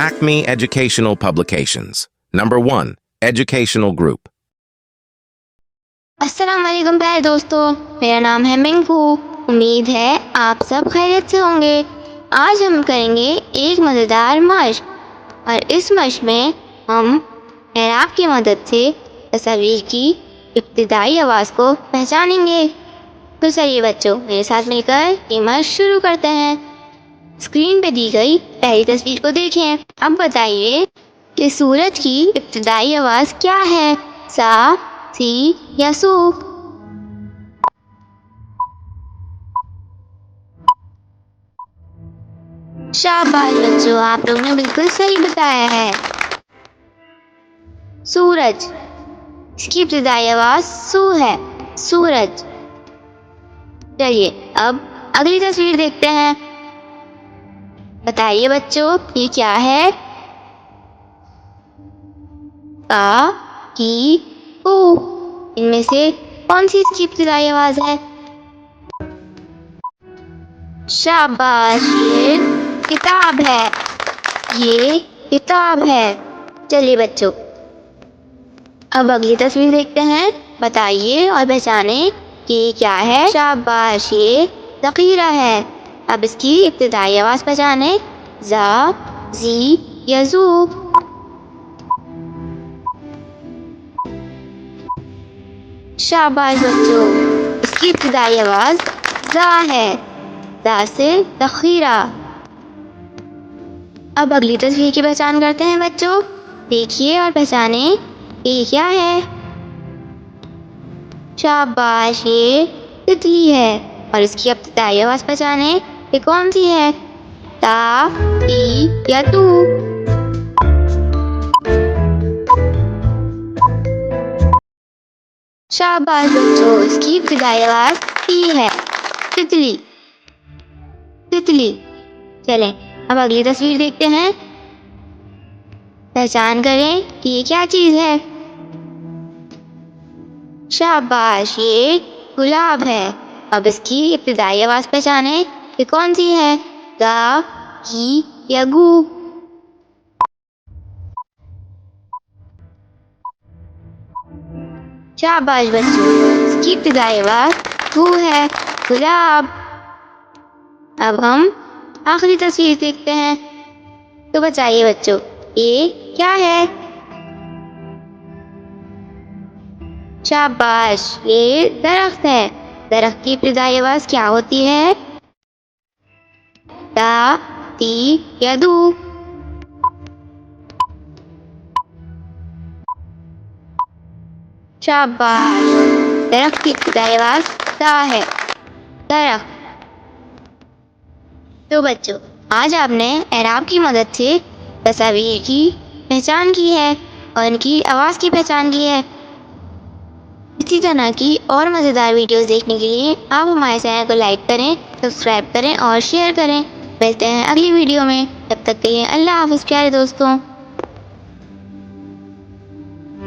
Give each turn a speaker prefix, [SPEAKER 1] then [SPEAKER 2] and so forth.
[SPEAKER 1] Acme Educational Publications. Number 1. Educational Group.
[SPEAKER 2] अस्सलाम वालेकुम प्यारे दोस्तों, मेरा नाम है मिंकू। उम्मीद है आप सब खैरियत से होंगे। आज हम करेंगे एक मज़ेदार मशक और इस मशक में हम एराब की मदद से तस्वीर की इब्तिदाई आवाज़ को पहचानेंगे। तो चलिए बच्चों, मेरे साथ मिलकर ये मशक शुरू करते हैं। स्क्रीन पे दी गई पहली तस्वीर को देखें। अब बताइए कि सूरज की इब्तिदाई आवाज़ क्या है, सा, सी या सू? शाबाश बच्चों, आप लोगों ने बिल्कुल सही बताया है। सूरज, इसकी इब्तिदाई आवाज़ सू है, सूरज। चलिए अब अगली तस्वीर देखते हैं। बताइए बच्चों, ये क्या है? का, की, ऊ। इनमें से कौन सी इसकी इब्तिदाई आवाज़ है? शाबाश, ये किताब है, ये किताब है। चलिए बच्चों, अब अगली तस्वीर देखते हैं। बताइए और पहचाने कि ये क्या है? शाबाश, ये ज़ख़ीरा है। अब इसकी इब्तिदाई आवाज़ पहचाने, ज़ा, ज़ी या ज़ू। शाबाश बच्चों, इसकी इब्तिदाई आवाज़ ज़ा है, ज़ा से ज़ख़ीरा। अब अगली तस्वीर की पहचान करते हैं बच्चों। देखिए और पहचाने ये क्या है? शाबाश, ये तितली है और इसकी इब्तिदाई आवाज़ पहचाने, ये कौन सी है? ता, ती या तू? शाबाश बच्चों, इसकी इब्तिदाई आवाज़ ती है, तितली, तितली। चलें अब अगली तस्वीर देखते हैं। पहचान करें कि ये क्या चीज़ है? शाबाश, ये गुलाब है। अब इसकी इब्तिदाई आवाज़ पहचाने, ये कौन सी है? गा, की या गू? शाबाश बच्चों, इसकी इब्तिदाई आवाज़ गू है, गुलाब। अब हम आखिरी तस्वीर देखते हैं। तो बताइए बच्चों, ये क्या है? शाबाश, ये दरख्त है। दरख्त की इब्तिदाई आवाज़ क्या होती है? ता, ती या दू? शाबाश, दरख्त की इब्तिदाई आवाज़ ता है, दरख्त। तो बच्चों, आज आपने एराब की मदद से तस्वीर की पहचान की है और इनकी आवाज़ की पहचान की है। इसी तरह की और मज़ेदार वीडियोस देखने के लिए आप हमारे चैनल को लाइक करें, सब्सक्राइब करें और शेयर करें। मिलते हैं अगली वीडियो में, तब तक के लिए अल्लाह हाफ़िज़ प्यारे दोस्तों।